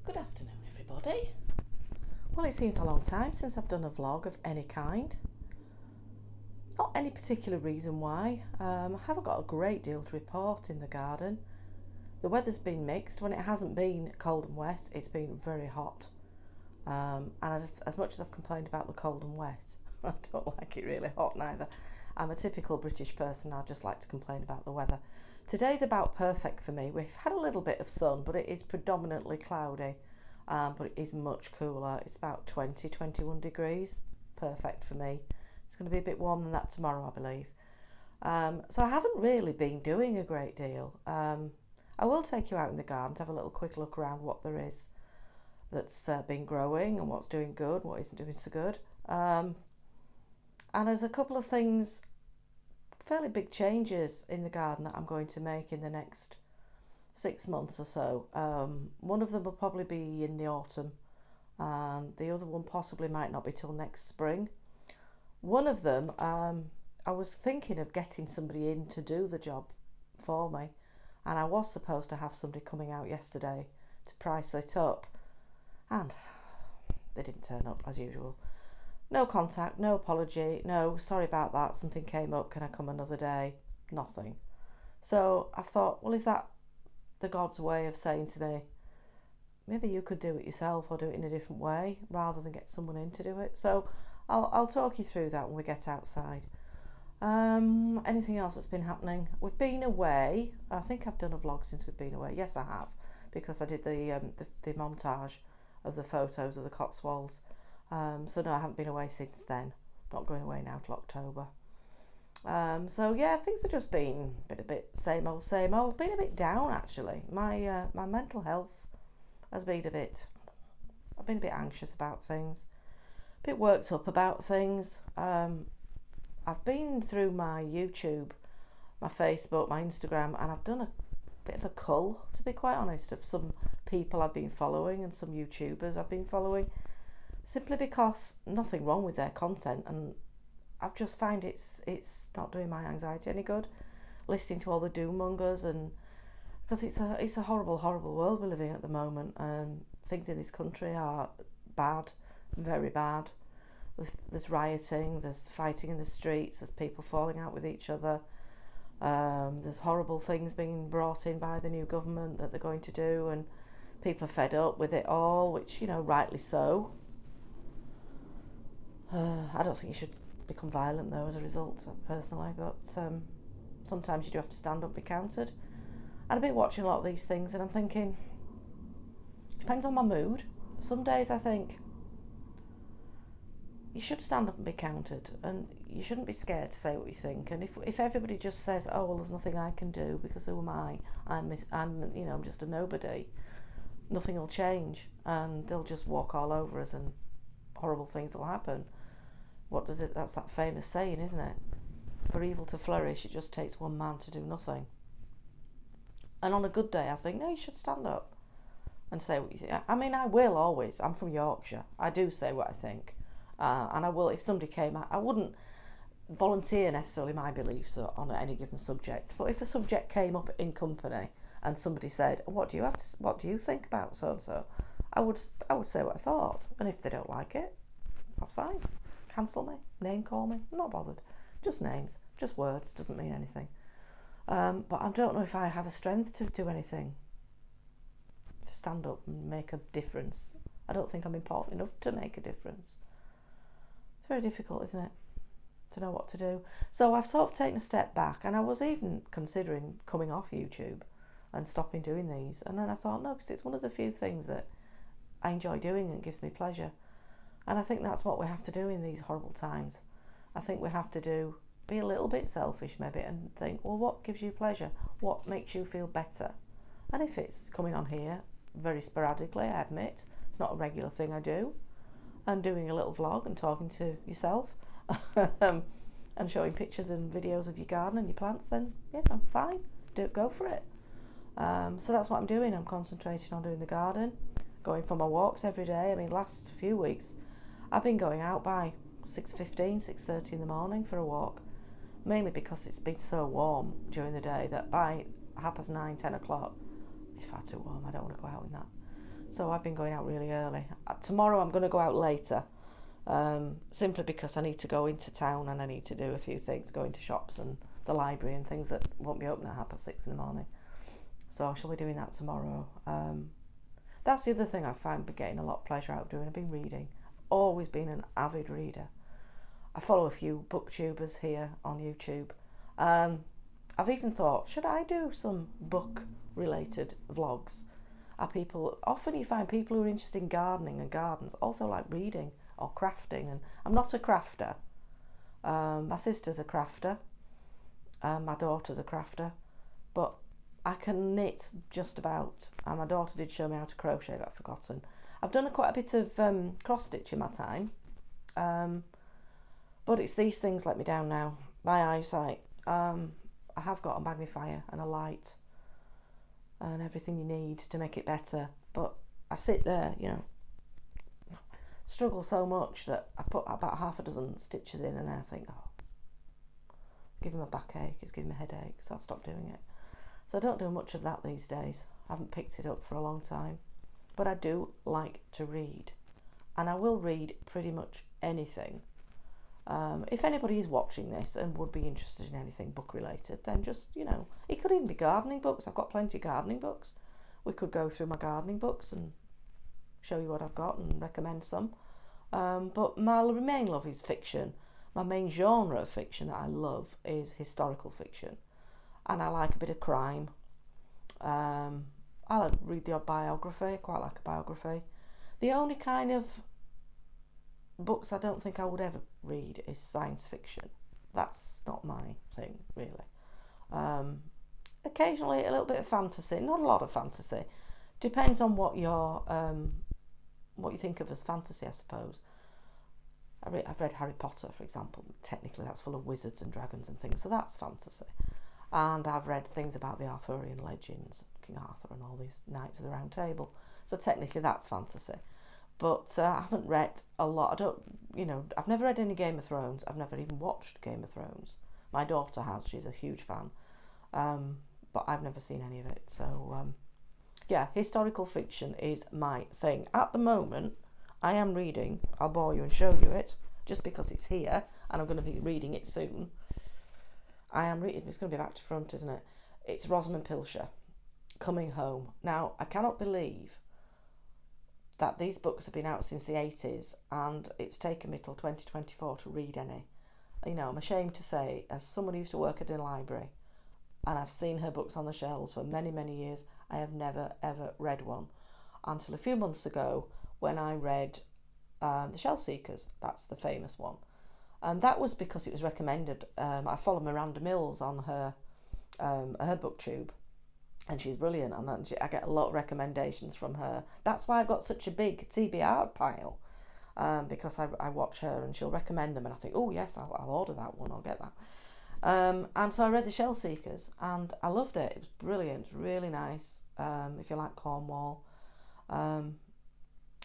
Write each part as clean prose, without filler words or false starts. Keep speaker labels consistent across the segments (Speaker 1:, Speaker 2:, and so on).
Speaker 1: Good afternoon, everybody. Well, it seems a long time since I've done a vlog of any kind. Not any particular reason why. I haven't got a great deal to report in the garden. The weather's been mixed. When it hasn't been cold and wet, it's been very hot. And as much as I've complained about the cold and wet, I don't like it really hot neither. I'm a typical British person. I just like to complain about the weather. Today's about perfect for me. We've had a little bit of sun, but it is predominantly cloudy. But it is much cooler. It's about 20, 21 degrees. Perfect for me. It's going to be a bit warmer than that tomorrow, I believe. So I haven't really been doing a great deal. I will take you out in the garden to have a little quick look around what there is that's been growing and what's doing good, what isn't doing so good. And there's a couple of things, fairly big changes in the garden that I'm going to make in the next 6 months or so. One of them will probably be in the autumn, and the other one possibly might not be till next spring. One of them, I was thinking of getting somebody in to do the job for me, and I was supposed to have somebody coming out yesterday to price it up, and they didn't turn up as usual. No contact, no apology, no sorry about that, something came up, can I come another day? Nothing. So I thought, well, is that the God's way of saying to me, maybe you could do it yourself or do it in a different way rather than get someone in to do it? So I'll talk you through that when we get outside. Anything else that's been happening? We've been away. I think I've done a vlog since we've been away. Yes, I have, because I did the montage of the photos of the Cotswolds. So no, I haven't been away since then. Not going away now till October. So yeah, things have just been a bit same old, same old. Been a bit down actually. My mental health has been I've been a bit anxious about things, a bit worked up about things. I've been through my YouTube, my Facebook, my Instagram, and I've done a bit of a cull, to be quite honest, of some people I've been following and some YouTubers I've been following, simply because nothing wrong with their content, and I've just found it's not doing my anxiety any good, listening to all the doom mongers, and because it's a horrible world we're living in at the moment. Things in this country are bad, very bad. There's rioting, there's fighting in the streets, there's people falling out with each other. There's horrible things being brought in by the new government that they're going to do, and people are fed up with it all, which, rightly so. I don't think you should become violent though as a result, personally, but sometimes you do have to stand up and be countered. And I've been watching a lot of these things and I'm thinking, depends on my mood. Some days I think you should stand up and be countered, and you shouldn't be scared to say what you think. And if everybody just says, oh well, there's nothing I can do because who am I, I'm just a nobody, nothing will change, and they'll just walk all over us and horrible things will happen. That's that famous saying, isn't it? For evil to flourish, it just takes one man to do nothing. And on a good day, I think, no, you should stand up and say what you think. I mean, I will always. I'm from Yorkshire. I do say what I think. And I will, if somebody came out, I wouldn't volunteer necessarily my beliefs on any given subject. But if a subject came up in company and somebody said, what do you think about so-and-so? I would say what I thought. And if they don't like it, that's fine. Cancel me, name call me, I'm not bothered. Just names, just words, doesn't mean anything. But I don't know if I have the strength to do anything, to stand up and make a difference. I don't think I'm important enough to make a difference. It's very difficult, isn't it, to know what to do. So I've sort of taken a step back, and I was even considering coming off YouTube and stopping doing these. And then I thought, no, because it's one of the few things that I enjoy doing and gives me pleasure. And I think that's what we have to do in these horrible times. I think we have to be a little bit selfish maybe and think, well, what gives you pleasure? What makes you feel better? And if it's coming on here very sporadically, I admit, it's not a regular thing I do, and doing a little vlog and talking to yourself and showing pictures and videos of your garden and your plants, then fine, go for it. So that's what I'm doing. I'm concentrating on doing the garden, going for my walks every day. I mean, last few weeks I've been going out by 6:15, 6:30 in the morning for a walk, mainly because it's been so warm during the day that by 9:30, 10 o'clock it's far too warm. I don't want to go out in that. So I've been going out really early. Tomorrow I'm going to go out later, simply because I need to go into town and I need to do a few things, go into shops and the library and things that won't be open at 6:30 in the morning. So I shall be doing that tomorrow. That's the other thing I find getting a lot of pleasure out of doing. I've been reading. I've always been an avid reader. I follow a few booktubers here on YouTube. I've even thought, should I do some book-related vlogs? Often you find people who are interested in gardening and gardens also like reading or crafting, and I'm not a crafter. My sister's a crafter, my daughter's a crafter, but I can knit just about, and my daughter did show me how to crochet, but I've forgotten. I've done quite a bit of cross stitch in my time, but it's these things let me down now. My eyesight. I have got a magnifier and a light and everything you need to make it better, but I sit there, struggle so much that I put about half a dozen stitches in and then I think, it's giving me a backache, it's giving me a headache, so I'll stop doing it. So I don't do much of that these days. I haven't picked it up for a long time, but I do like to read, and I will read pretty much anything. If anybody is watching this and would be interested in anything book related, then just, it could even be gardening books. I've got plenty of gardening books. We could go through my gardening books and show you what I've got and recommend some. But my main love is fiction. My main genre of fiction that I love is historical fiction. And I like a bit of crime. I like read the odd biography. I quite like a biography. The only kind of books I don't think I would ever read is science fiction. That's not my thing, really. Occasionally a little bit of fantasy, not a lot of fantasy. Depends on what you think of as fantasy, I suppose. I've read Harry Potter, for example. Technically that's full of wizards and dragons and things, so that's fantasy. And I've read things about the Arthurian legends, King Arthur and all these Knights of the Round Table, so technically that's fantasy. But I haven't read a lot. I've never read any Game of Thrones. I've never even watched Game of Thrones. My daughter has. She's a huge fan. But I've never seen any of it. So, historical fiction is my thing. At the moment, I am reading, I'll bore you and show you it, just because it's here, and I'm going to be reading it soon. I am reading, it's going to be back to front, isn't it? It's Rosamund Pilcher, Coming Home. Now, I cannot believe that these books have been out since the 80s and it's taken me till 2024 to read any. I'm ashamed to say, as someone who used to work at a library and I've seen her books on the shelves for many, many years, I have never, ever read one. Until a few months ago when I read The Shell Seekers, that's the famous one. And that was because it was recommended. I follow Miranda Mills on her booktube. And she's brilliant, and I get a lot of recommendations from her. That's why I've got such a big TBR pile, because I watch her and she'll recommend them, and I think, oh yes, I'll order that one, I'll get that. And so I read The Shell Seekers, and I loved it. It was brilliant, really nice. If you like Cornwall, I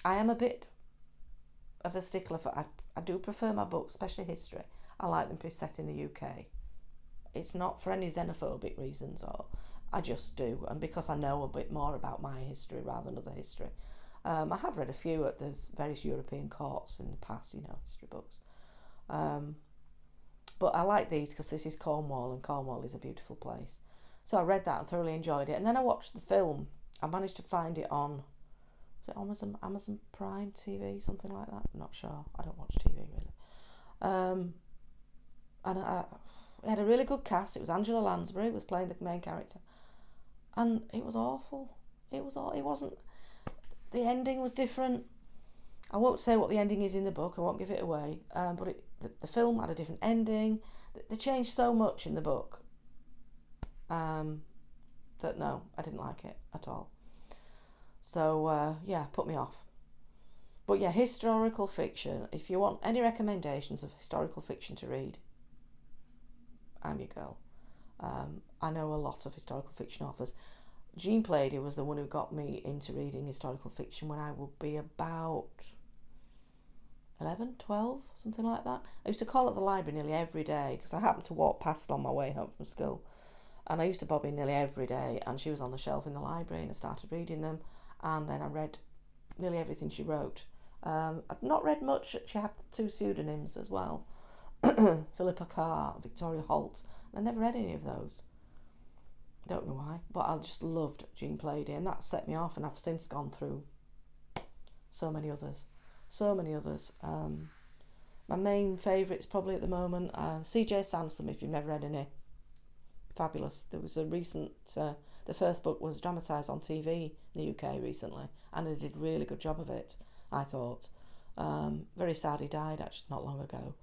Speaker 1: am a bit of a stickler for. I do prefer my books, especially history. I like them to be set in the UK. It's not for any xenophobic reasons, or I just do, and because I know a bit more about my history rather than other history. I have read a few at the various European courts in the past, history books. But I like these because this is Cornwall, and Cornwall is a beautiful place. So I read that and thoroughly enjoyed it. And then I watched the film. I managed to find it on, was it Amazon Prime TV, something like that? I'm not sure. I don't watch TV really. And it had a really good cast. It was Angela Lansbury was playing the main character. And it was awful. It wasn't. The ending was different. I won't say what the ending is in the book. I won't give it away. But the film had a different ending. They changed so much in the book. That no, I didn't like it at all. So put me off. But yeah, historical fiction. If you want any recommendations of historical fiction to read, I'm your girl. I know a lot of historical fiction authors. Jean Plaidy was the one who got me into reading historical fiction when I would be about 11, 12, something like that. I used to call at the library nearly every day because I happened to walk past it on my way home from school. And I used to bob in nearly every day, and she was on the shelf in the library, and I started reading them. And then I read nearly everything she wrote. I've not read much. She had 2 pseudonyms as well. Philippa Carr, Victoria Holt. I never read any of those. Don't know why, but I just loved Jean Plaidy, and that set me off, and I've since gone through so many others. My main favourites probably at the moment are C.J. Sansom, if you've never read any. Fabulous. There was a recent, the first book was dramatised on TV in the UK recently, and they did a really good job of it, I thought. Very sad he died actually not long ago.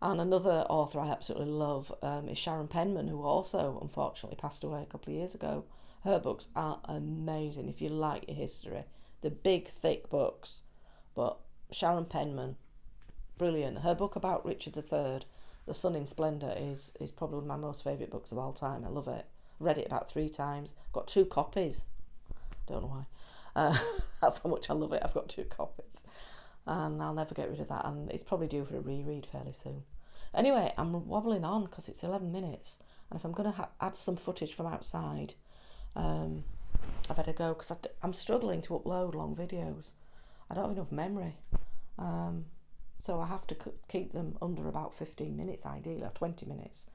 Speaker 1: And another author I absolutely love is Sharon Penman, who also unfortunately passed away a couple of years ago. Her books are amazing if you like your history. The big, thick books. But Sharon Penman, brilliant. Her book about Richard III, The Sun in Splendour, is probably my most favourite books of all time. I love it. Read it about 3 times. Got 2 copies. Don't know why. That's how much I love it. I've got 2 copies. And I'll never get rid of that. And it's probably due for a reread fairly soon. Anyway, I'm wobbling on because it's 11 minutes. And if I'm going to add some footage from outside, I better go because I'm struggling to upload long videos. I don't have enough memory. So I have to keep them under about 15 minutes ideally, or 20 minutes.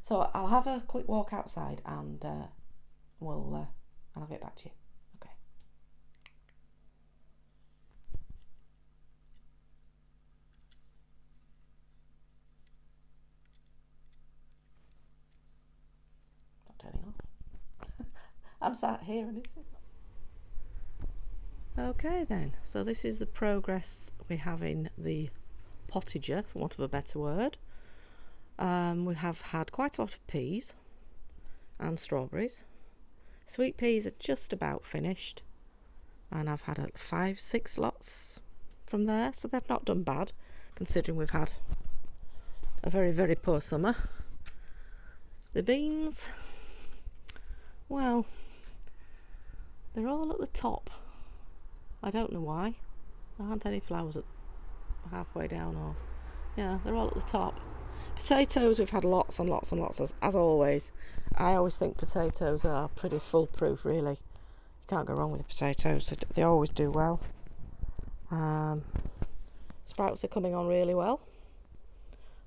Speaker 1: So I'll have a quick walk outside and I'll get back to you. Okay. Not turning off. I'm sat here and this is not. Okay then, so this is the progress we have in the potager, for want of a better word. We have had quite a lot of peas and strawberries. Sweet peas are just about finished, and I've had 5-6 lots from there, so they've not done bad considering we've had a very, very poor summer. The beans, well, they're all at the top. I don't know why. There aren't any flowers at halfway down, or yeah, they're all at the top. Potatoes, we've had lots and lots and lots, as always. I always think potatoes are pretty foolproof, really. You can't go wrong with the potatoes. They always do well. Sprouts are coming on really well.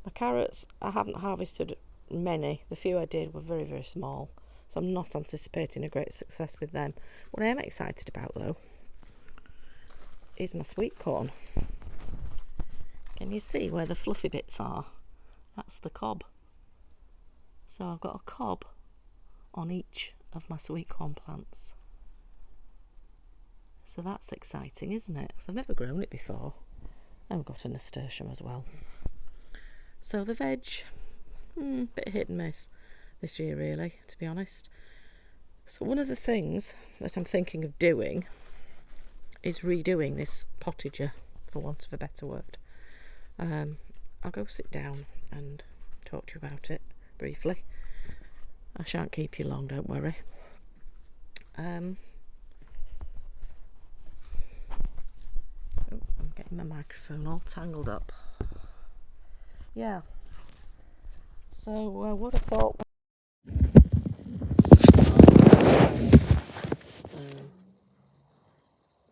Speaker 1: My carrots, I haven't harvested many. The few I did were very, very small, so I'm not anticipating a great success with them. What I am excited about, though, is my sweet corn. Can you see where the fluffy bits are? That's the cob. So I've got a cob on each of my sweet corn plants. So that's exciting, isn't it? Because I've never grown it before. And we've got a nasturtium as well. So the veg, bit hit and miss this year, really, to be honest. So one of the things that I'm thinking of doing is redoing this potager, for want of a better word. I'll go sit down and talk to you about it briefly. I shan't keep you long, don't worry. I'm getting my microphone all tangled up. Yeah. So what I thought.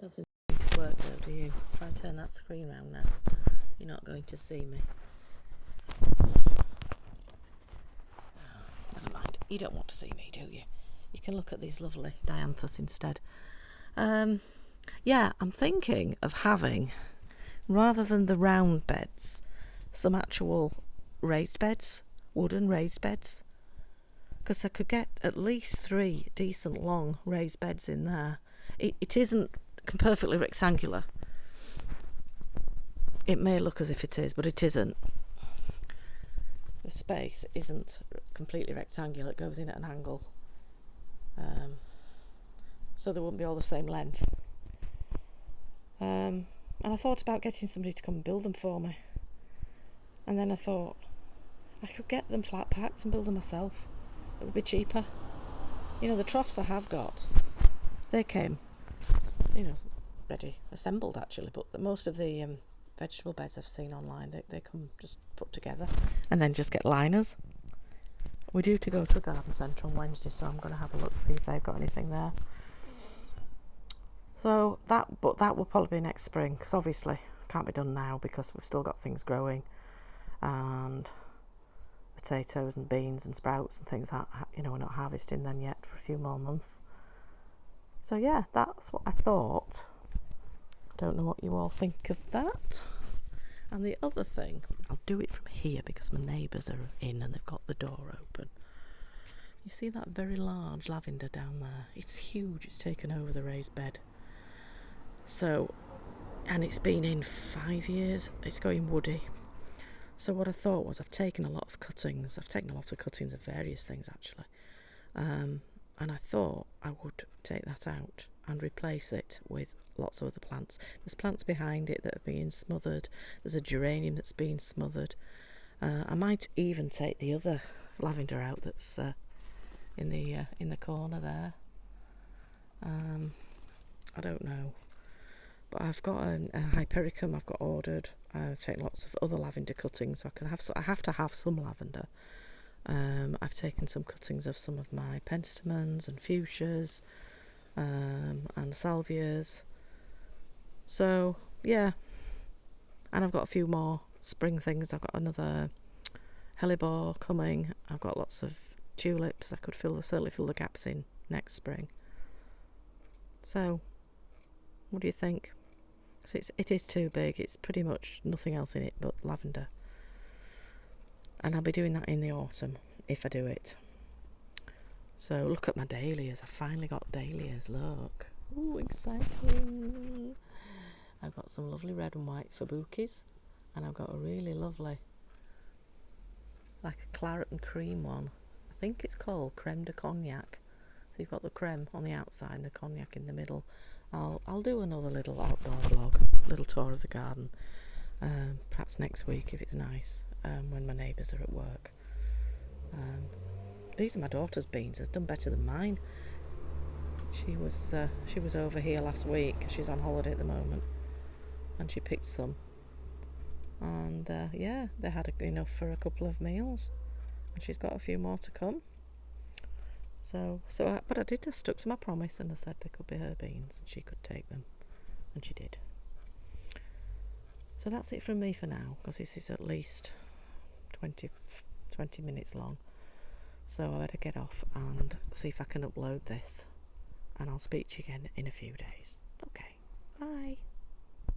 Speaker 1: Nothing's going to work though, do you? If I turn that screen round now, you're not going to see me. Never mind. You don't want to see me, do you? You can look at these lovely dianthus instead. Yeah, I'm thinking of having, rather than the round beds, some actual raised beds, wooden raised beds, because I could get at least 3 decent long raised beds in there. It isn't perfectly rectangular. It may look as if it is, but it isn't. The space isn't completely rectangular. It goes in at an angle, so they wouldn't be all the same length. And I thought about getting somebody to come and build them for me, and then I thought I could get them flat packed and build them myself. It would be cheaper. You know, the troughs I have got, they came, ready assembled actually, but most of the vegetable beds I've seen online, they come just put together and then just get liners. We're due to go to a garden centre on Wednesday, so I'm going to have a look, see if they've got anything there. So but that will probably be next spring, because obviously can't be done now because we've still got things growing, and potatoes and beans and sprouts and things that, we're not harvesting them yet for a few more months. So yeah, that's what I thought. I don't know what you all think of that. And the other thing, I'll do it from here because my neighbours are in and they've got the door open. You see that very large lavender down there? It's huge. It's taken over the raised bed. So, and it's been in 5 years. It's going woody. So what I thought was, I've taken a lot of cuttings. I've taken a lot of cuttings of various things actually. And I thought I would take that out and replace it with lots of other plants. There's plants behind it that are being smothered. There's a geranium that's being smothered. I might even take the other lavender out that's in the corner there. I don't know, but I've got a hypericum I've got ordered. I've taken lots of other lavender cuttings, so I have to have some lavender. I've taken some cuttings of some of my penstemons and fuchsias, and salvias. So yeah, and I've got a few more spring things. I've got another hellebore coming. I've got lots of tulips. I could certainly fill the gaps in next spring. So what do you think? So it is too big. It's pretty much nothing else in it but lavender. And I'll be doing that in the autumn if I do it. So look at my dahlias. I finally got dahlias. Look. Ooh, exciting. I've got some lovely red and white fabukis, and I've got a really lovely, like a claret and cream one. I think it's called creme de cognac. So you've got the creme on the outside and the cognac in the middle. I'll do another little outdoor vlog, little tour of the garden, perhaps next week if it's nice, when my neighbours are at work. These are my daughter's beans. They've done better than mine. She was over here last week. She's on holiday at the moment, and she picked some. And yeah, they had enough for a couple of meals, and she's got a few more to come. But I stuck to my promise, and I said they could be her beans and she could take them, and she did. So that's it from me for now, because this is at least 20 minutes long. So I better get off and see if I can upload this, and I'll speak to you again in a few days. Okay, bye.